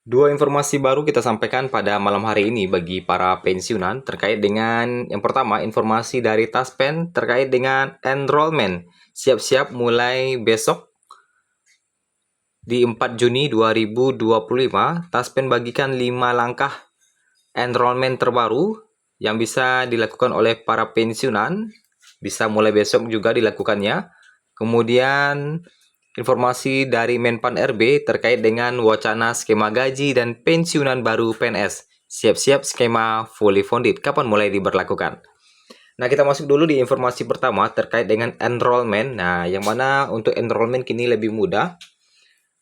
Dua informasi baru kita sampaikan pada malam hari ini bagi para pensiunan terkait dengan yang pertama informasi dari Taspen terkait dengan enrollment. Siap-siap mulai besok di 4 Juni 2025, Taspen bagikan 5 langkah enrollment terbaru yang bisa dilakukan oleh para pensiunan. Bisa mulai besok juga dilakukannya. Kemudian informasi dari Menpan RB terkait dengan wacana skema gaji dan pensiunan baru PNS. Siap-siap skema fully funded. Kapan mulai diberlakukan? Nah, kita masuk dulu di informasi pertama terkait dengan enrollment. Nah, yang mana untuk enrollment kini lebih mudah.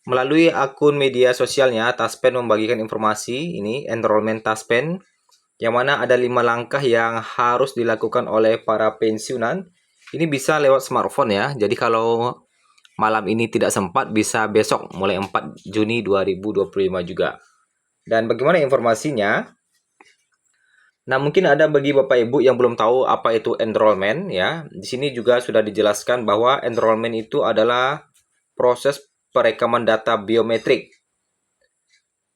Melalui akun media sosialnya, Taspen membagikan informasi ini, enrollment Taspen, yang mana ada 5 langkah yang harus dilakukan oleh para pensiunan. Ini bisa lewat smartphone ya. Jadi kalau malam ini tidak sempat, bisa besok mulai 4 Juni 2025 juga. Dan bagaimana informasinya? Nah, mungkin ada bagi Bapak Ibu yang belum tahu apa itu enrollment ya. Di sini juga sudah dijelaskan bahwa enrollment itu adalah proses perekaman data biometrik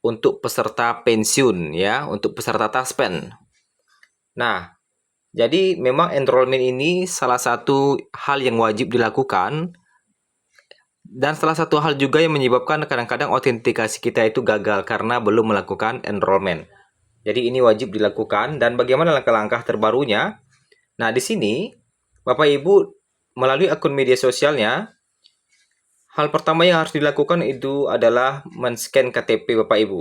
untuk peserta pensiun ya, untuk peserta Taspen. Nah, jadi memang enrollment ini salah satu hal yang wajib dilakukan dan salah satu hal juga yang menyebabkan kadang-kadang autentikasi kita itu gagal karena belum melakukan enrollment. Jadi ini wajib dilakukan dan bagaimana langkah-langkah terbarunya? Nah, di sini Bapak Ibu melalui akun media sosialnya, hal pertama yang harus dilakukan itu adalah men-scan KTP Bapak Ibu.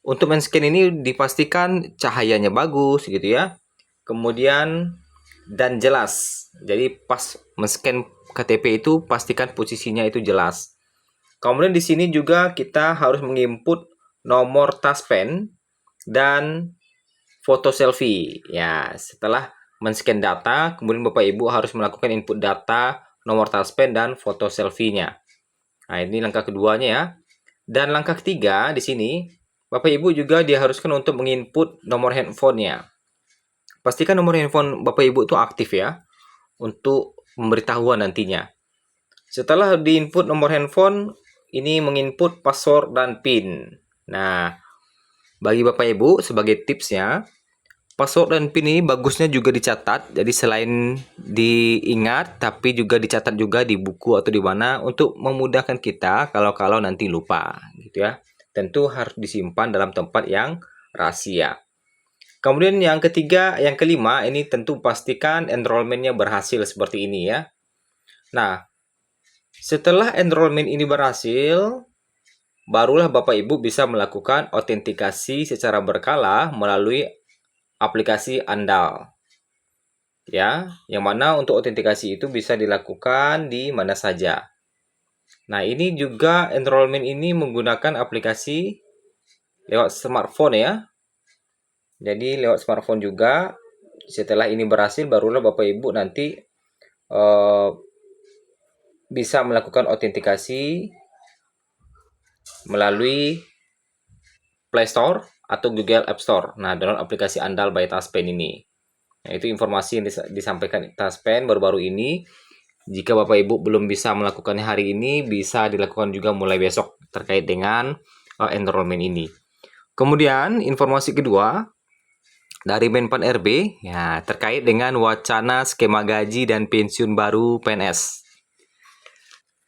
Untuk men-scan ini dipastikan cahayanya bagus gitu ya. Kemudian dan jelas. Jadi pas men-scan KTP itu pastikan posisinya itu jelas. Kemudian di sini juga kita harus menginput nomor Taspen dan foto selfie. Ya, setelah men-scan data, kemudian Bapak Ibu harus melakukan input data, nomor Taspen dan foto selfie-nya. Nah, ini langkah keduanya ya. Dan langkah ketiga di sini, Bapak Ibu juga diharuskan untuk menginput nomor handphonenya. Pastikan nomor handphone Bapak Ibu itu aktif ya, untuk pemberitahuan nantinya. Setelah diinput nomor handphone, ini menginput password dan PIN. Nah, bagi Bapak Ibu sebagai tipsnya, password dan PIN ini bagusnya juga dicatat. Jadi selain diingat, tapi juga dicatat juga di buku atau di mana untuk memudahkan kita kalau nanti lupa, gitu ya. Tentu harus disimpan dalam tempat yang rahasia. Kemudian yang ketiga, yang kelima, ini tentu pastikan enrollment-nya berhasil seperti ini ya. Nah, setelah enrollment ini berhasil, barulah Bapak Ibu bisa melakukan autentikasi secara berkala melalui aplikasi Andal. Ya, yang mana untuk autentikasi itu bisa dilakukan di mana saja. Nah, ini juga enrollment ini menggunakan aplikasi lewat smartphone ya. Jadi lewat smartphone juga. Setelah ini berhasil, barulah Bapak Ibu nanti bisa melakukan autentikasi melalui Play Store atau Google App Store. Nah, download aplikasi Andal by Taspen ini. Nah, itu informasi yang disampaikan Taspen baru-baru ini. Jika Bapak Ibu belum bisa melakukannya hari ini, bisa dilakukan juga mulai besok terkait dengan enrollment ini. Kemudian informasi kedua dari Menpan RB ya, terkait dengan wacana skema gaji dan pensiun baru PNS.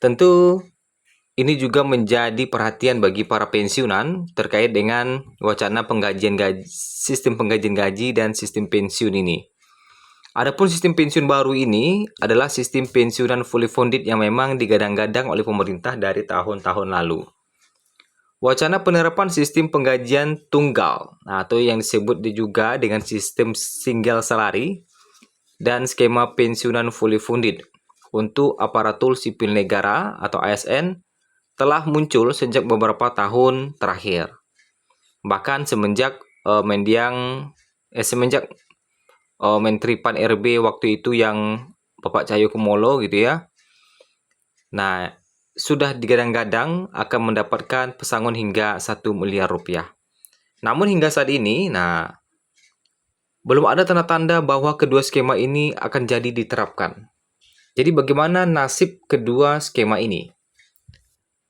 Tentu ini juga menjadi perhatian bagi para pensiunan terkait dengan wacana sistem penggajian gaji dan sistem pensiun ini. Adapun sistem pensiun baru ini adalah sistem pensiunan fully funded yang memang digadang-gadang oleh pemerintah dari tahun-tahun lalu. Wacana penerapan sistem penggajian tunggal, atau yang disebut juga dengan sistem single salary, dan skema pensiunan fully funded untuk aparatur sipil negara atau ASN telah muncul sejak beberapa tahun terakhir. Bahkan semenjak Menteri Pan RB waktu itu yang Bapak Cahyokumolo gitu ya. Nah, sudah digadang-gadang akan mendapatkan pesangon hingga 1 miliar rupiah. Namun hingga saat ini, belum ada tanda-tanda bahwa kedua skema ini akan jadi diterapkan. Jadi bagaimana nasib kedua skema ini?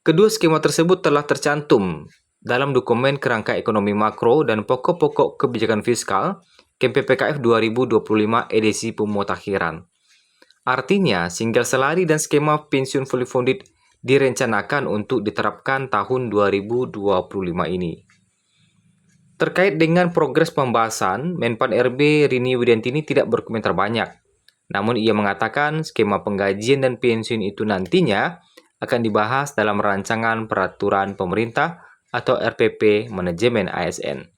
Kedua skema tersebut telah tercantum dalam dokumen Kerangka Ekonomi Makro dan Pokok-pokok Kebijakan Fiskal KMPPKF 2025 edisi pemutakhiran. Artinya, single salary dan skema pensiun fully funded direncanakan untuk diterapkan tahun 2025 ini. Terkait dengan progres pembahasan, Menpan RB Rini Widiantini tidak berkomentar banyak. Namun ia mengatakan skema penggajian dan pensiun itu nantinya akan dibahas dalam rancangan peraturan pemerintah atau RPP manajemen ASN.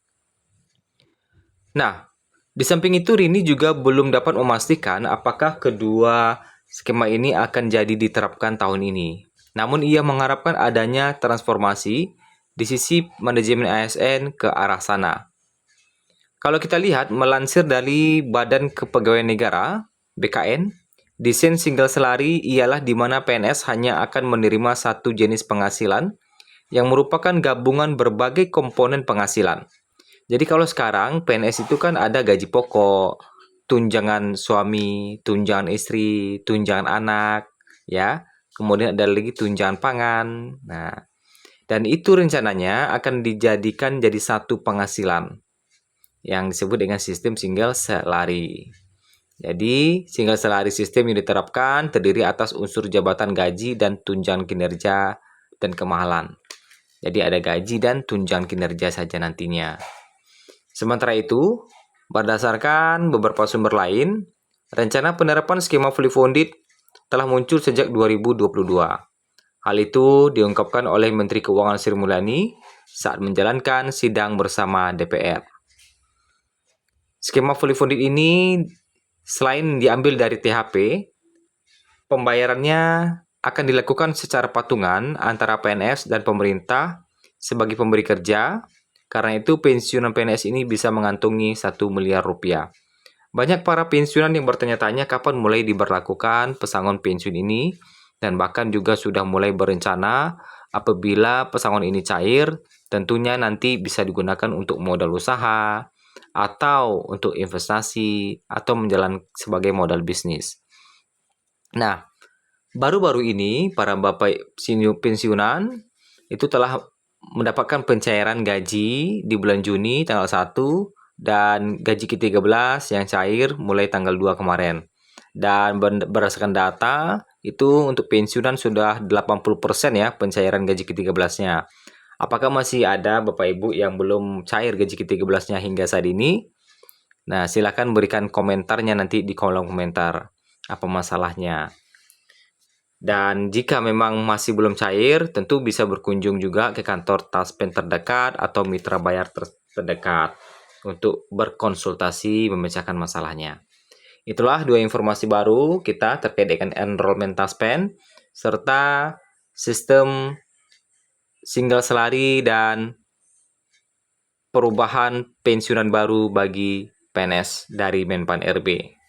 Nah, di samping itu Rini juga belum dapat memastikan apakah kedua skema ini akan jadi diterapkan tahun ini. Namun ia mengharapkan adanya transformasi di sisi manajemen ASN ke arah sana. Kalau kita lihat, melansir dari Badan Kepegawaian Negara, BKN, desain single salary ialah di mana PNS hanya akan menerima satu jenis penghasilan yang merupakan gabungan berbagai komponen penghasilan. Jadi kalau sekarang PNS itu kan ada gaji pokok, tunjangan suami, tunjangan istri, tunjangan anak, ya. Kemudian ada lagi tunjangan pangan. Nah, dan itu rencananya akan dijadikan jadi satu penghasilan yang disebut dengan sistem single salary. Jadi, single salary system yang diterapkan terdiri atas unsur jabatan gaji dan tunjangan kinerja dan kemahalan. Jadi ada gaji dan tunjangan kinerja saja nantinya. Sementara itu, berdasarkan beberapa sumber lain, rencana penerapan skema fully funded telah muncul sejak 2022. Hal itu diungkapkan oleh Menteri Keuangan Sri Mulyani saat menjalankan sidang bersama DPR. Skema fully funded ini selain diambil dari THP, pembayarannya akan dilakukan secara patungan antara PNS dan pemerintah sebagai pemberi kerja. Karena itu pensiunan PNS ini bisa mengantongi 1 miliar rupiah. Banyak para pensiunan yang bertanya-tanya kapan mulai diberlakukan pesangon pensiun ini, dan bahkan juga sudah mulai berencana apabila pesangon ini cair, tentunya nanti bisa digunakan untuk modal usaha, atau untuk investasi, atau menjalankan sebagai modal bisnis. Nah, baru-baru ini para bapak pensiunan itu telah mendapatkan pencairan gaji di bulan Juni tanggal 1 dan gaji ke-13 yang cair mulai tanggal 2 kemarin. Dan berdasarkan data itu untuk pensiunan sudah 80% ya pencairan gaji ke-13-nya. Apakah masih ada Bapak Ibu yang belum cair gaji ke-13-nya hingga saat ini? Nah, silakan berikan komentarnya nanti di kolom komentar apa masalahnya. Dan jika memang masih belum cair, tentu bisa berkunjung juga ke kantor Taspen terdekat atau mitra bayar terdekat untuk berkonsultasi memecahkan masalahnya. Itulah dua informasi baru kita terkait dengan enrollment Taspen serta sistem single salary dan perubahan pensiunan baru bagi PNS dari Menpan RB.